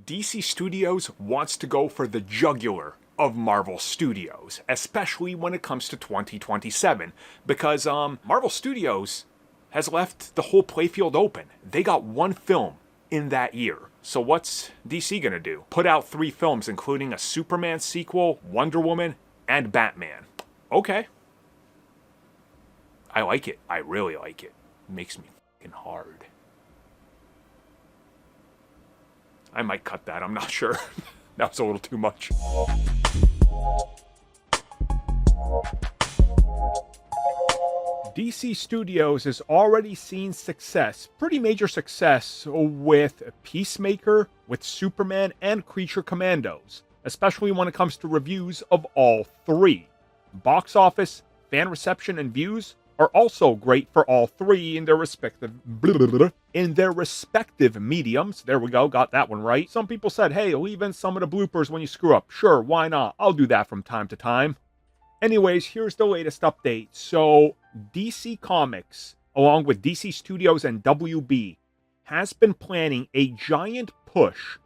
DC Studios wants to go for the jugular of Marvel Studios, especially when it comes to 2027, because Marvel Studios has left the whole playfield open. They got one film in that year. So what's DC gonna do? Put out 3 films, including a Superman sequel, Wonder Woman, and Batman. Okay. I like it. I really like it. It makes me fucking hard. I might cut that, I'm not sure. That was a little too much. DC Studios has already seen success, pretty major success, with Peacemaker, with Superman, and Creature Commandos, especially when it comes to reviews of all 3. Box office, fan reception, and views are also great for all 3 in their respective mediums. There we go, got that one right. Some people said, hey, leave in some of the bloopers when you screw up. Sure, why not? I'll do that from time to time. Anyways, here's the latest update. So, DC Comics, along with DC Studios and WB, has been planning a giant push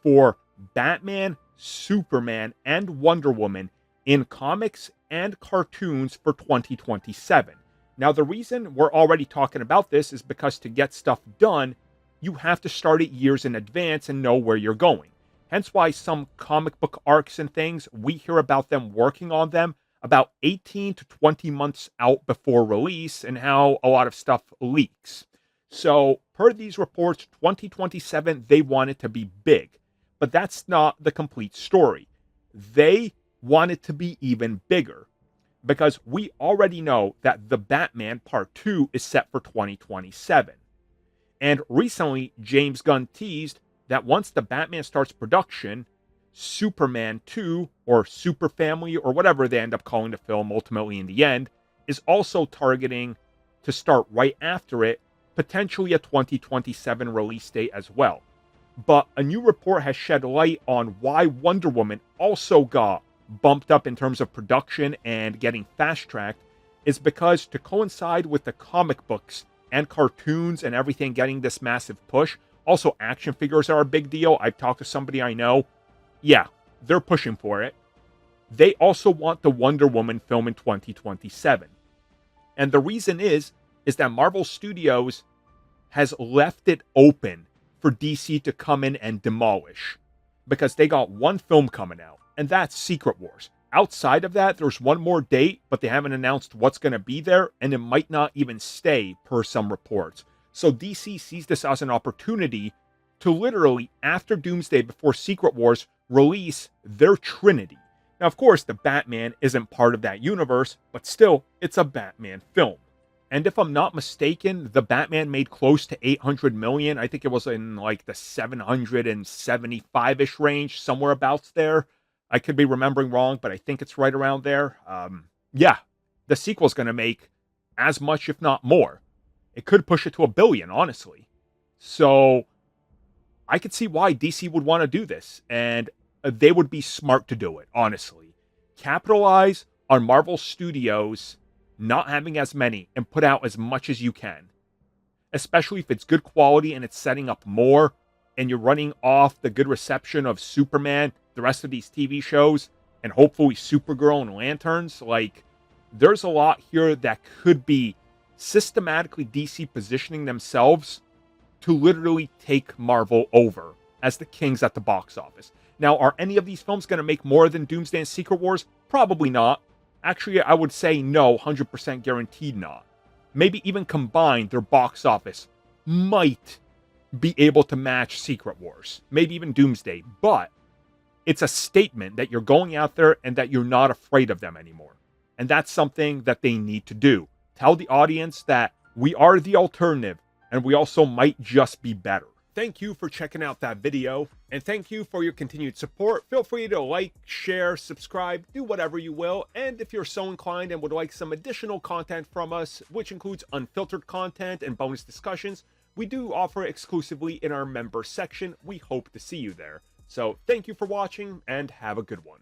for Batman, Superman, and Wonder Woman in comics and cartoons for 2027. Now, the reason we're already talking about this is because to get stuff done, you have to start it years in advance and know where you're going. Hence why some comic book arcs and things, we hear about them working on them about 18 to 20 months out before release, and how a lot of stuff leaks. So, per these reports, 2027, they want it to be big. But that's not the complete story. They want it to be even bigger, because we already know that The Batman Part 2 is set for 2027. And recently, James Gunn teased that once The Batman starts production, Superman 2, or Super Family, or whatever they end up calling the film ultimately in the end, is also targeting to start right after it, potentially a 2027 release date as well. But a new report has shed light on why Wonder Woman also got bumped up in terms of production and getting fast-tracked, is because to coincide with the comic books and cartoons and everything getting this massive push, also action figures are a big deal. I've talked to somebody I know. Yeah, they're pushing for it. They also want the Wonder Woman film in 2027. And the reason is that Marvel Studios has left it open for DC to come in and demolish, because they got one film coming out, and that's Secret Wars. Outside of that, there's one more date, but they haven't announced what's going to be there, and it might not even stay, per some reports. So DC sees this as an opportunity to literally, after Doomsday, before Secret Wars, release their Trinity. Now, of course, the Batman isn't part of that universe, but still, it's a Batman film. And if I'm not mistaken, the Batman made close to 800 million. I think it was in like the 775-ish range, somewhere abouts there. I could be remembering wrong, but I think it's right around there. Yeah, the sequel's going to make as much, if not more. It could push it to $1 billion, honestly. So I could see why DC would want to do this, and they would be smart to do it, honestly. Capitalize on Marvel Studios not having as many and put out as much as you can. Especially if it's good quality and it's setting up more, and you're running off the good reception of Superman, the rest of these TV shows, and hopefully Supergirl and Lanterns. Like, there's a lot here that could be systematically DC positioning themselves to literally take Marvel over as the kings at the box office. Now, are any of these films going to make more than Doomsday and Secret Wars? Probably not. Actually, I would say no, 100% guaranteed not. Maybe even combined, their box office might be able to match Secret Wars. Maybe even Doomsday. But it's a statement that you're going out there and that you're not afraid of them anymore. And that's something that they need to do. Tell the audience that we are the alternative, and we also might just be better. Thank you for checking out that video, and thank you for your continued support. Feel free to like, share, subscribe, do whatever you will, and if you're so inclined and would like some additional content from us, which includes unfiltered content and bonus discussions, we do offer exclusively in our member section. We hope to see you there. So thank you for watching, and have a good one.